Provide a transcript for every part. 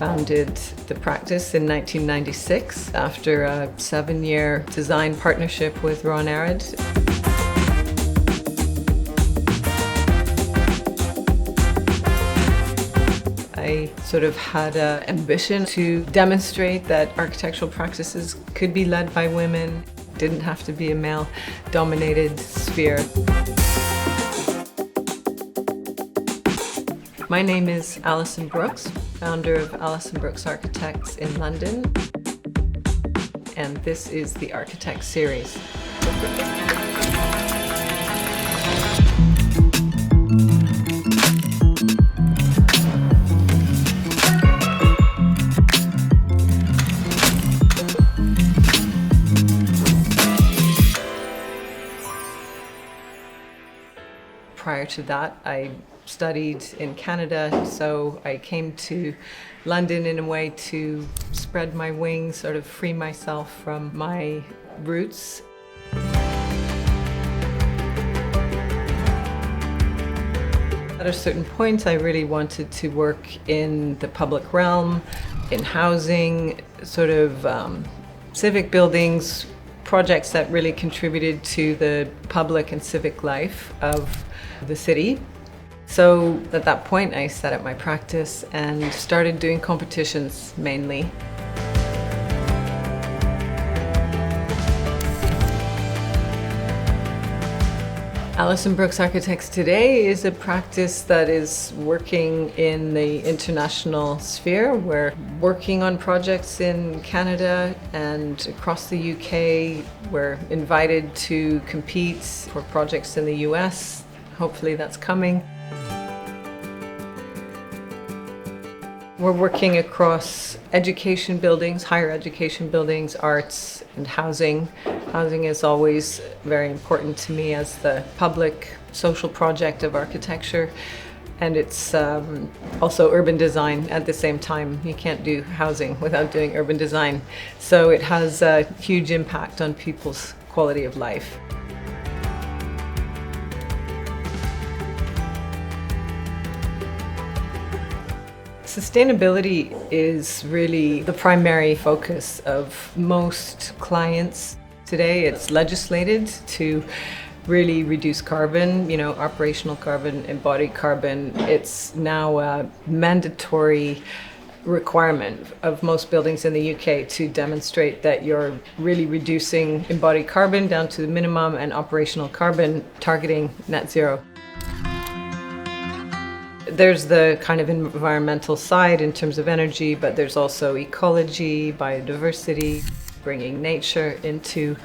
founded the practice in 1996 after a 7-year design partnership with Ron Arad. I sort of had an ambition to demonstrate that architectural practices could be led by women, didn't have to be a male-dominated sphere. My name is Alison Brooks, founder of Alison Brooks Architects in London, and this is the Architect Series. Prior to that, I studied in Canada, so I came to London in a way to spread my wings, sort of free myself from my roots. At a certain point, I really wanted to work in the public realm, in housing, sort of civic buildings, projects that really contributed to the public and civic life of the city. So at that point I set up my practice and started doing competitions mainly. Alison Brooks Architects today is a practice that is working in the international sphere. We're working on projects in Canada and across the UK. We're invited to compete for projects in the US. Hopefully that's coming. We're working across education buildings, higher education buildings, arts, and housing. Housing is always very important to me as the public social project of architecture. And it's also urban design at the same time. You can't do housing without doing urban design. So it has a huge impact on people's quality of life. Sustainability is really the primary focus of most clients. Today it's legislated to really reduce carbon, operational carbon, embodied carbon. It's now a mandatory requirement of most buildings in the UK to demonstrate that you're really reducing embodied carbon down to the minimum and operational carbon targeting net zero. There's the kind of environmental side in terms of energy, but there's also ecology, biodiversity, bringing nature into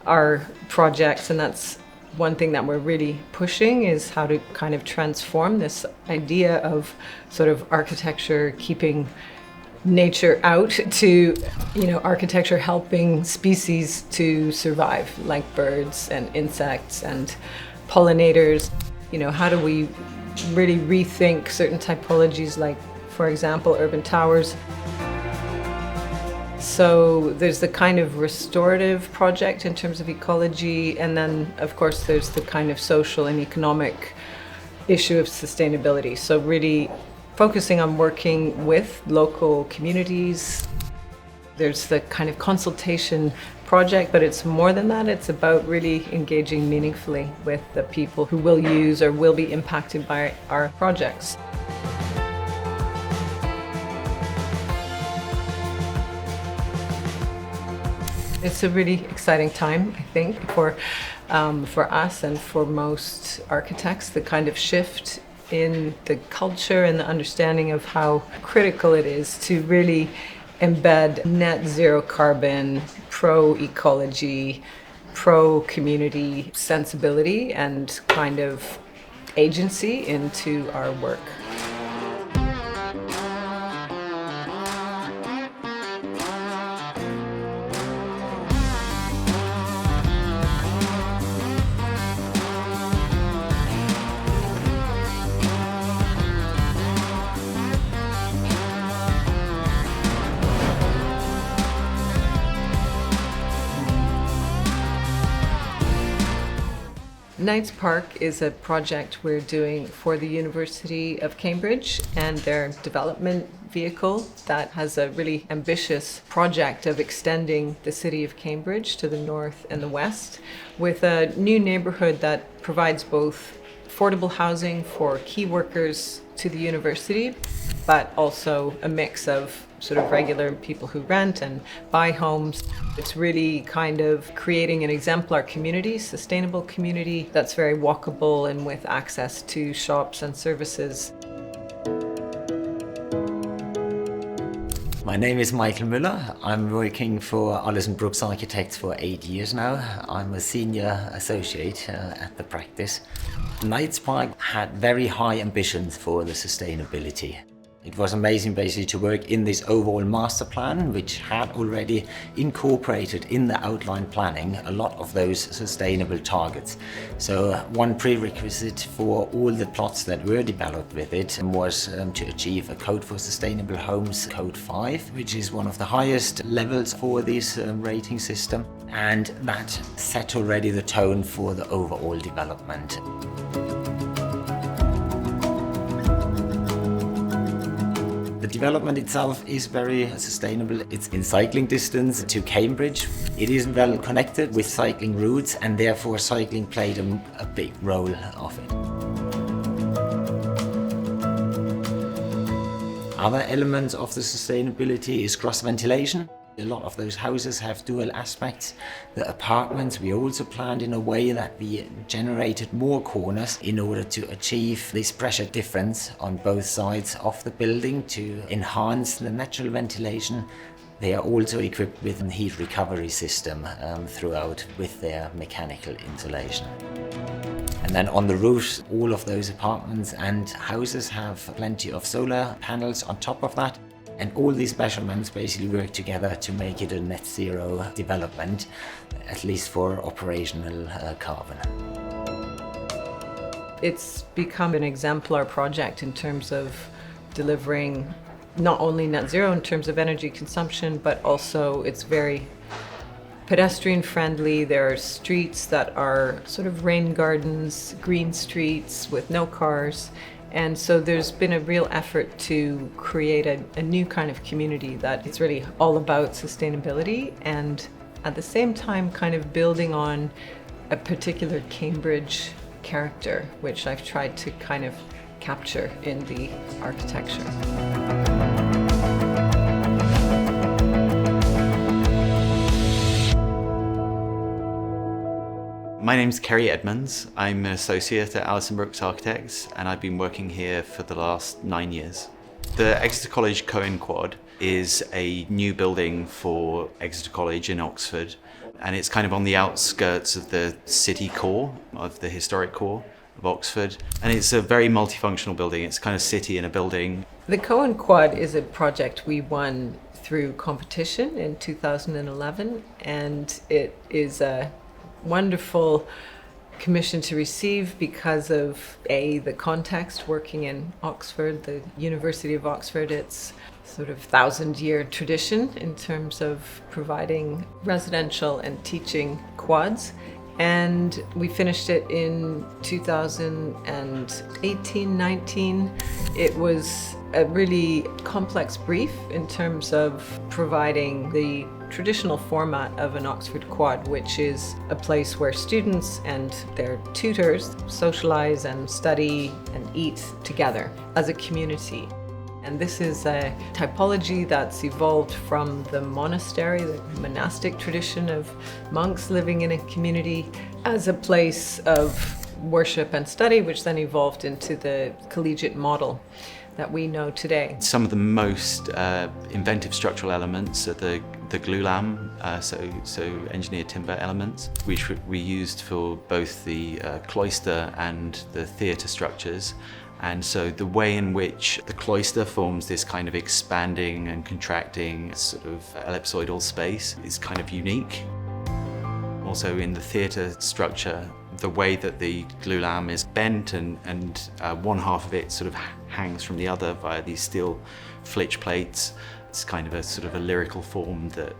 our projects, and that's one thing that we're really pushing, is how to kind of transform this idea of sort of architecture keeping nature out to, architecture helping species to survive, like birds and insects and pollinators. How do we really rethink certain typologies, like, for example, urban towers. So there's the kind of restorative project in terms of ecology, and then of course there's the kind of social and economic issue of sustainability. So really focusing on working with local communities. There's the kind of consultation project, but it's more than that. It's about really engaging meaningfully with the people who will use or will be impacted by our projects. It's a really exciting time, I think, for us and for most architects. The kind of shift in the culture and the understanding of how critical it is to really embed net zero carbon, pro-ecology, pro-community sensibility and kind of agency into our work. Knights Park is a project we're doing for the University of Cambridge and their development vehicle that has a really ambitious project of extending the city of Cambridge to the north and the west with a new neighborhood that provides both affordable housing for key workers to the university, but also a mix of sort of regular people who rent and buy homes. It's really kind of creating an exemplar community, sustainable community that's very walkable and with access to shops and services. My name is Michael Müller. I'm working for Alison Brooks Architects for 8 years now. I'm a senior associate at the practice. Knights Park had very high ambitions for the sustainability. It was amazing basically to work in this overall master plan, which had already incorporated in the outline planning a lot of those sustainable targets. So one prerequisite for all the plots that were developed with it was to achieve a Code for Sustainable Homes, Code 5, which is one of the highest levels for this rating system. And that set already the tone for the overall development. The development itself is very sustainable. It's in cycling distance to Cambridge. It is well connected with cycling routes, and therefore cycling played a big role of it. Other elements of the sustainability is cross ventilation. A lot of those houses have dual aspects. The apartments we also planned in a way that we generated more corners in order to achieve this pressure difference on both sides of the building to enhance the natural ventilation. They are also equipped with a heat recovery system throughout with their mechanical insulation. And then on the roofs, all of those apartments and houses have plenty of solar panels on top of that. And all these measurements basically work together to make it a net zero development, at least for operational carbon. It's become an exemplar project in terms of delivering not only net zero in terms of energy consumption, but also it's very pedestrian friendly. There are streets that are sort of rain gardens, green streets with no cars. And so there's been a real effort to create a new kind of community that is really all about sustainability and at the same time kind of building on a particular Cambridge character, which I've tried to kind of capture in the architecture. My name's Kerry Edmonds. I'm an associate at Alison Brooks Architects, and I've been working here for the last 9 years. The Exeter College Cohen Quad is a new building for Exeter College in Oxford, and it's kind of on the outskirts of the city core, of the historic core of Oxford. And it's a very multifunctional building. It's kind of city in a building. The Cohen Quad is a project we won through competition in 2011, and it is a wonderful commission to receive because of the context working in Oxford, the University of Oxford. It's sort of 1,000-year tradition in terms of providing residential and teaching quads. And we finished it in 2018-19. It was a really complex brief in terms of providing the traditional format of an Oxford Quad, which is a place where students and their tutors socialize and study and eat together as a community. And this is a typology that's evolved from the monastery, the monastic tradition of monks living in a community, as a place of worship and study, which then evolved into the collegiate model that we know today. Some of the most inventive structural elements are the glulam, so engineered timber elements, which we used for both the cloister and the theatre structures. And so the way in which the cloister forms this kind of expanding and contracting sort of ellipsoidal space is kind of unique. Also in the theatre structure, the way that the glulam is bent and one half of it sort of hangs from the other via these steel flitch plates. It's kind of a sort of a lyrical form that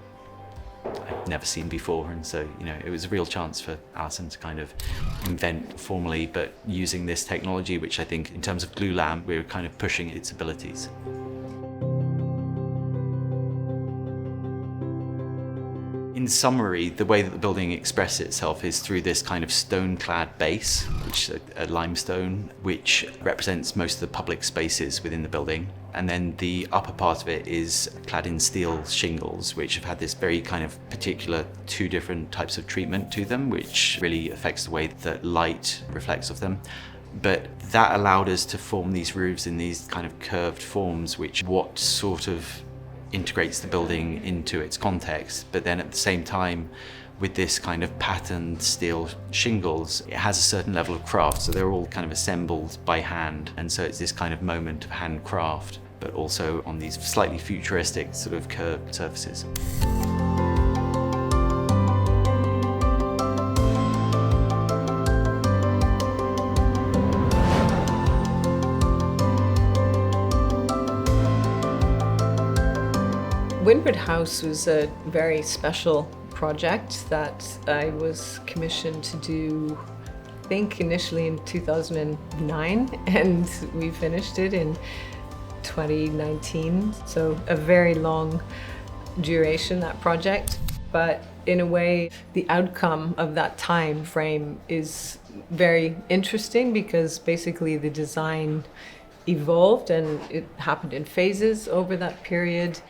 I'd never seen before. And so, it was a real chance for Alison to kind of invent formally, but using this technology, which I think in terms of glulam, we were kind of pushing its abilities. In summary, the way that the building expresses itself is through this kind of stone-clad base, which is a limestone, which represents most of the public spaces within the building. And then the upper part of it is clad in steel shingles, which have had this very kind of particular 2 different types of treatment to them, which really affects the way that light reflects off them. But that allowed us to form these roofs in these kind of curved forms, which what sort of integrates the building into its context, but then at the same time, with this kind of patterned steel shingles, it has a certain level of craft, so they're all kind of assembled by hand, and so it's this kind of moment of handcraft, but also on these slightly futuristic sort of curved surfaces. Winford House was a very special project that I was commissioned to do, I think initially in 2009, and we finished it in 2019. So a very long duration, that project. But in a way, the outcome of that time frame is very interesting because basically the design evolved and it happened in phases over that period,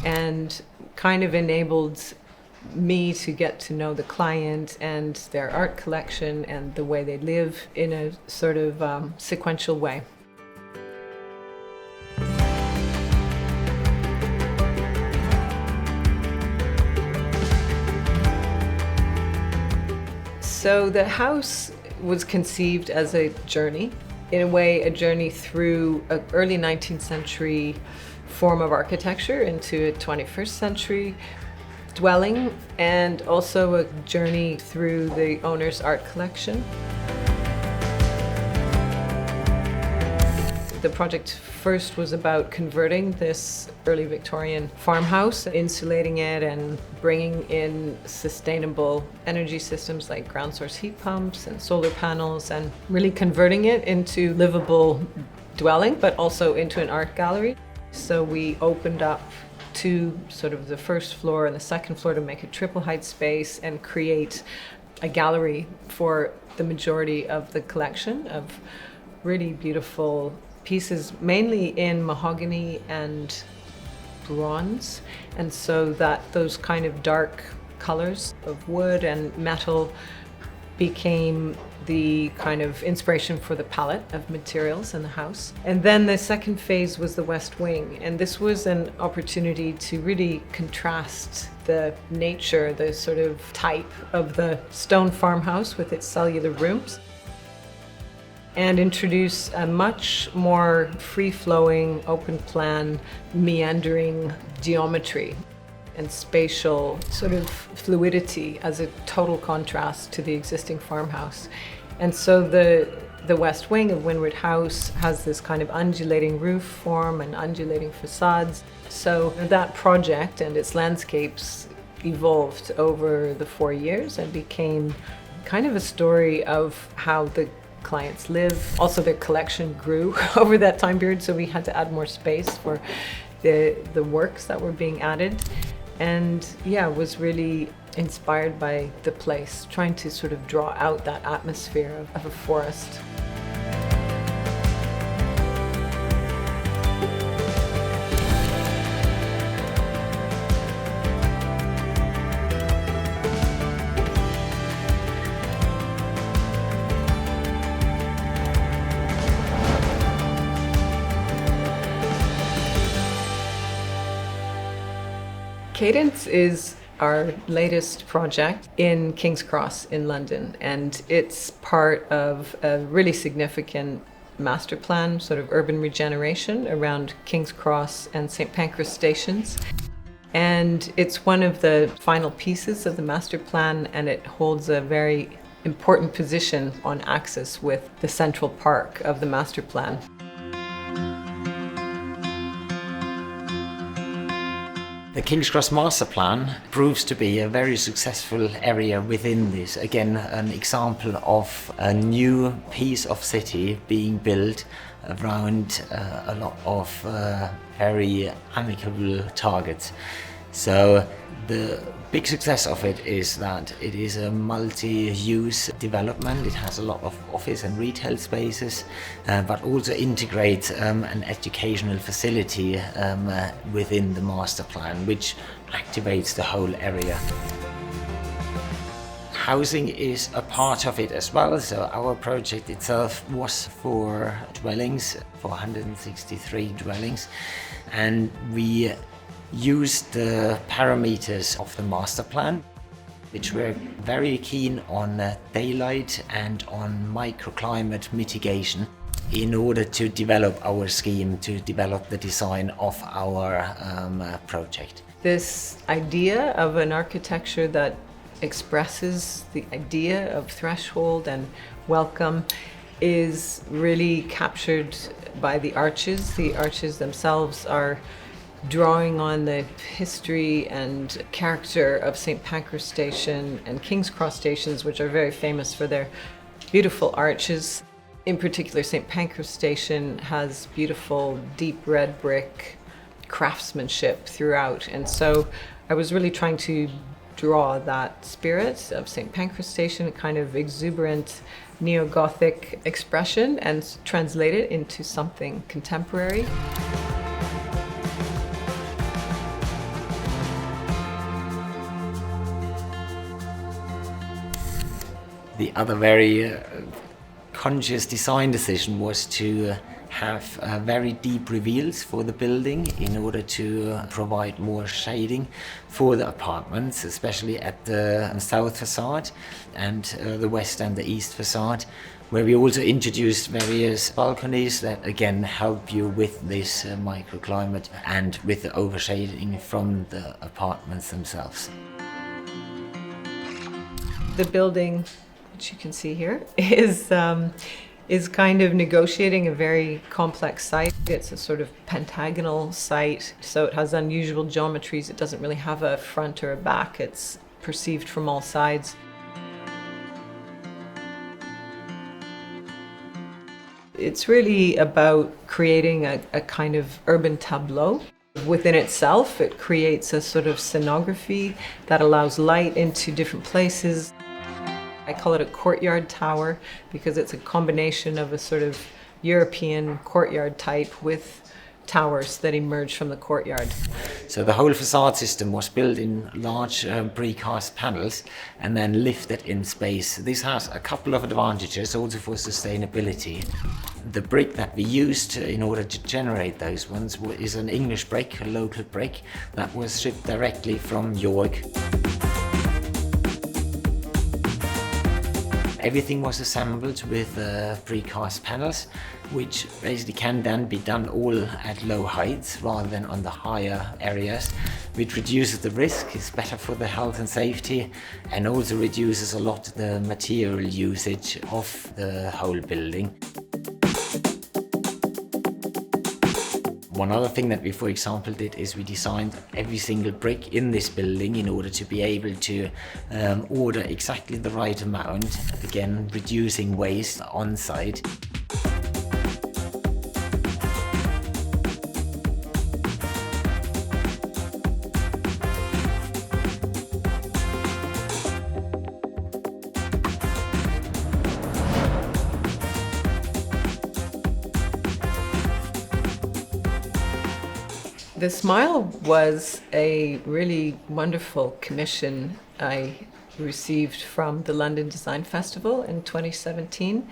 and kind of enabled me to get to know the client and their art collection and the way they live in a sort of sequential way. So the house was conceived as a journey, in a way a journey through an early 19th century form of architecture into a 21st century dwelling, and also a journey through the owner's art collection. The project first was about converting this early Victorian farmhouse, insulating it and bringing in sustainable energy systems like ground source heat pumps and solar panels, and really converting it into livable dwelling, but also into an art gallery. So we opened up to sort of the first floor and the second floor to make a triple height space and create a gallery for the majority of the collection of really beautiful pieces, mainly in mahogany and bronze. And so that those kind of dark colors of wood and metal became the kind of inspiration for the palette of materials in the house. And then the second phase was the West Wing. And this was an opportunity to really contrast the nature, the sort of type of the stone farmhouse with its cellular rooms, and introduce a much more free-flowing, open-plan, meandering geometry and spatial sort of fluidity as a total contrast to the existing farmhouse. And so the West Wing of Winford House has this kind of undulating roof form and undulating facades. So that project and its landscapes evolved over the 4 years and became kind of a story of how the clients live. Also, their collection grew over that time period, so we had to add more space for the works that were being added. And yeah, was really inspired by the place, trying to sort of draw out that atmosphere of a forest. Cadence is our latest project in King's Cross in London, and it's part of a really significant master plan, sort of urban regeneration around King's Cross and St. Pancras stations. And it's one of the final pieces of the master plan, and it holds a very important position on axis with the central park of the master plan. The King's Cross Master Plan proves to be a very successful area within this. Again, an example of a new piece of city being built around a lot of very amicable targets. So the big success of it is that it is a multi-use development. It has a lot of office and retail spaces, but also integrates an educational facility within the master plan, which activates the whole area. Housing is a part of it as well, so our project itself was for dwellings, 463 dwellings, and we used the parameters of the master plan, which were very keen on daylight and on microclimate mitigation in order to develop our scheme, to develop the design of our project. This idea of an architecture that expresses the idea of threshold and welcome is really captured by the arches. The arches themselves are drawing on the history and character of St. Pancras Station and King's Cross stations, which are very famous for their beautiful arches. In particular, St. Pancras Station has beautiful deep red brick craftsmanship throughout, and so I was really trying to draw that spirit of St. Pancras Station, a kind of exuberant neo-Gothic expression, and translate it into something contemporary. The other very conscious design decision was to have very deep reveals for the building in order to provide more shading for the apartments, especially at the south facade and the west and the east facade, where we also introduced various balconies that again help you with this microclimate and with the overshading from the apartments themselves. The building, which you can see here, is kind of negotiating a very complex site. It's a sort of pentagonal site, so it has unusual geometries. It doesn't really have a front or a back. It's perceived from all sides. It's really about creating a kind of urban tableau. Within itself, it creates a sort of scenography that allows light into different places. I call it a courtyard tower because it's a combination of a sort of European courtyard type with towers that emerge from the courtyard. So the whole facade system was built in large precast panels and then lifted in space. This has a couple of advantages also for sustainability. The brick that we used in order to generate those ones is an English brick, a local brick that was shipped directly from York. Everything was assembled with precast panels, which basically can then be done all at low heights rather than on the higher areas, which reduces the risk, is better for the health and safety, and also reduces a lot the material usage of the whole building. One other thing that we, for example, did is we designed every single brick in this building in order to be able to order exactly the right amount, again reducing waste on site. The Smile was a really wonderful commission I received from the London Design Festival in 2017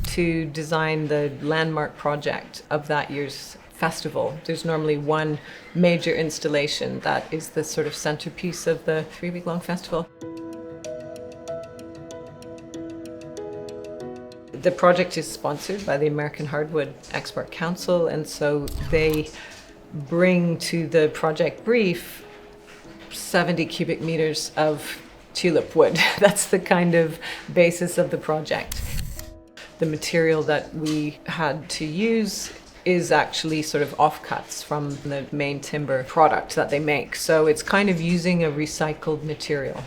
to design the landmark project of that year's festival. There's normally one major installation that is the sort of centerpiece of the 3-week-long festival. The project is sponsored by the American Hardwood Export Council, and so they bring to the project brief 70 cubic meters of tulip wood. That's the kind of basis of the project. The material that we had to use is actually sort of offcuts from the main timber product that they make. So it's kind of using a recycled material.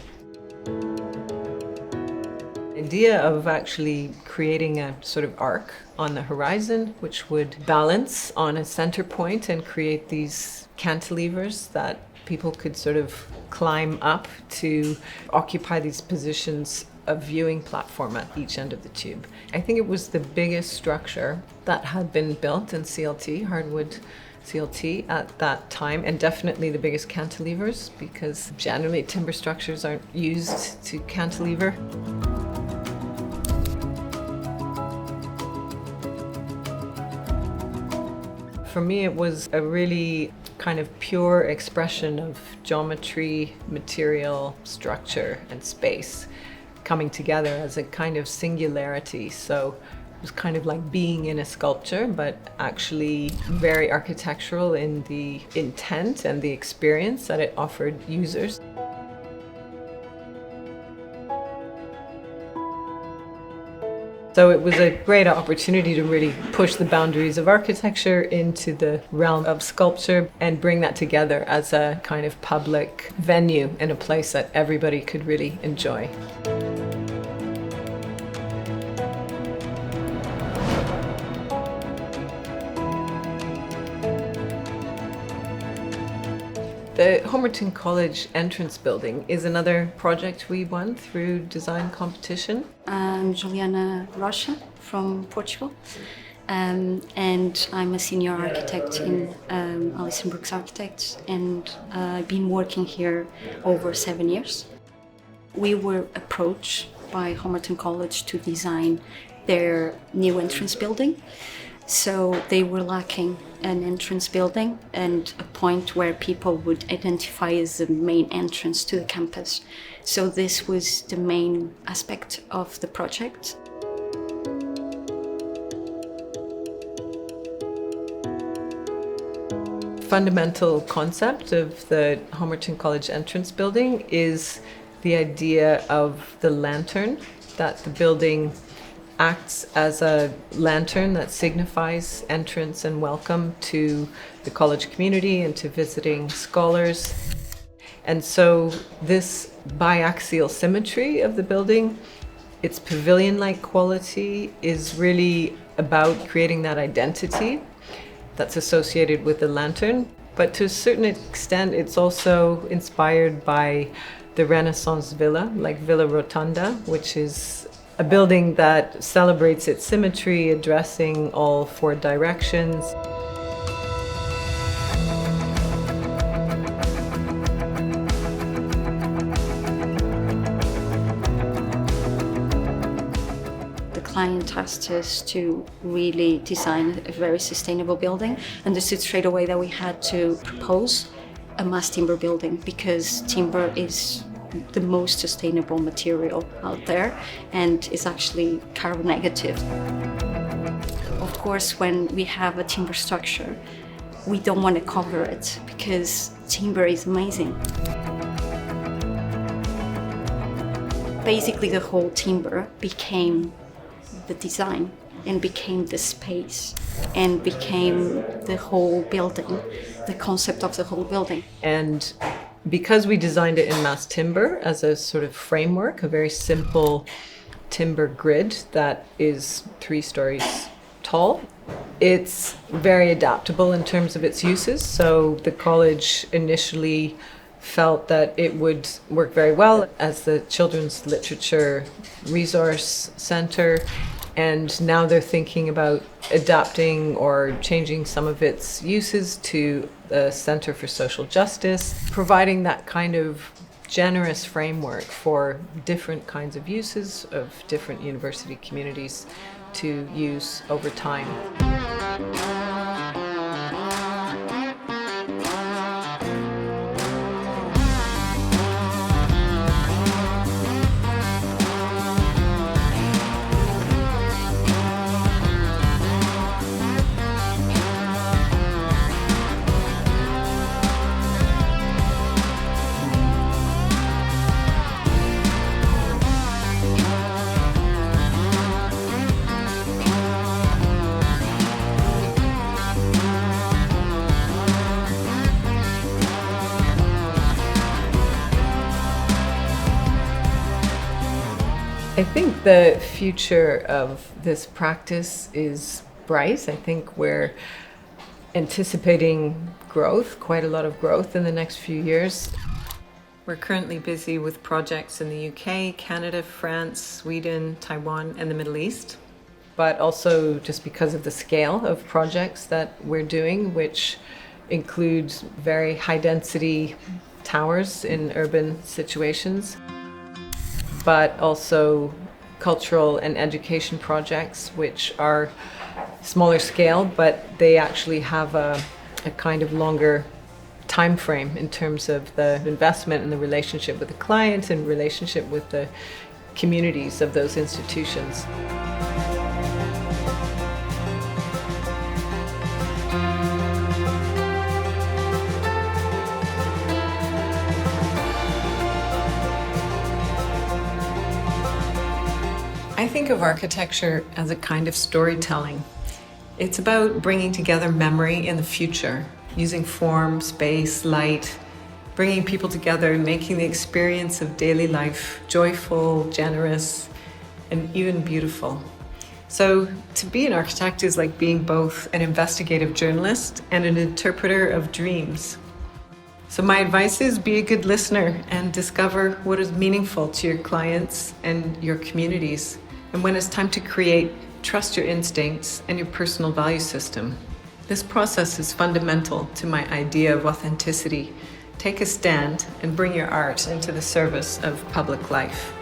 The idea of actually creating a sort of arc on the horizon, which would balance on a center point and create these cantilevers that people could sort of climb up to occupy these positions of viewing platform at each end of the tube. I think it was the biggest structure that had been built in CLT, hardwood CLT at that time, and definitely the biggest cantilevers, because generally timber structures aren't used to cantilever. For me, it was a really kind of pure expression of geometry, material, structure, and space coming together as a kind of singularity. So it was kind of like being in a sculpture, but actually very architectural in the intent and the experience that it offered users. So it was a great opportunity to really push the boundaries of architecture into the realm of sculpture and bring that together as a kind of public venue in a place that everybody could really enjoy. The Homerton College entrance building is another project we won through design competition. I'm Juliana Rocha from Portugal, and I'm a senior architect in Alison Brooks Architects, and I've been working here over 7 years. We were approached by Homerton College to design their new entrance building. So they were lacking an entrance building and a point where people would identify as the main entrance to the campus. So this was the main aspect of the project. Fundamental concept of the Homerton College entrance building is the idea of the lantern, that the building acts as a lantern that signifies entrance and welcome to the college community and to visiting scholars. And so this biaxial symmetry of the building, its pavilion-like quality, is really about creating that identity that's associated with the lantern. But to a certain extent, it's also inspired by the Renaissance villa, like Villa Rotunda, which is a building that celebrates its symmetry, addressing all four directions. The client asked us to really design a very sustainable building, understood straight away that we had to propose a mass timber building because timber is the most sustainable material out there and is actually carbon negative. Of course, when we have a timber structure, we don't want to cover it because timber is amazing. Basically, the whole timber became the design and became the space and became the whole building, the concept of the whole building. And because we designed it in mass timber as a sort of framework, a very simple timber grid that is 3 stories tall, it's very adaptable in terms of its uses. So the college initially felt that it would work very well as the Children's Literature Resource Centre, and now they're thinking about adapting or changing some of its uses to the Centre for Social Justice, providing that kind of generous framework for different kinds of uses of different university communities to use over time. I think the future of this practice is bright. I think we're anticipating growth, quite a lot of growth in the next few years. We're currently busy with projects in the UK, Canada, France, Sweden, Taiwan, and the Middle East. But also just because of the scale of projects that we're doing, which includes very high density towers in urban situations, but also cultural and education projects, which are smaller scale, but they actually have a kind of longer time frame in terms of the investment and the relationship with the client and relationship with the communities of those institutions. I think of architecture as a kind of storytelling. It's about bringing together memory in the future, using form, space, light, bringing people together, making the experience of daily life joyful, generous, and even beautiful. So to be an architect is like being both an investigative journalist and an interpreter of dreams. So my advice is be a good listener and discover what is meaningful to your clients and your communities. And when it's time to create, trust your instincts and your personal value system. This process is fundamental to my idea of authenticity. Take a stand and bring your art into the service of public life.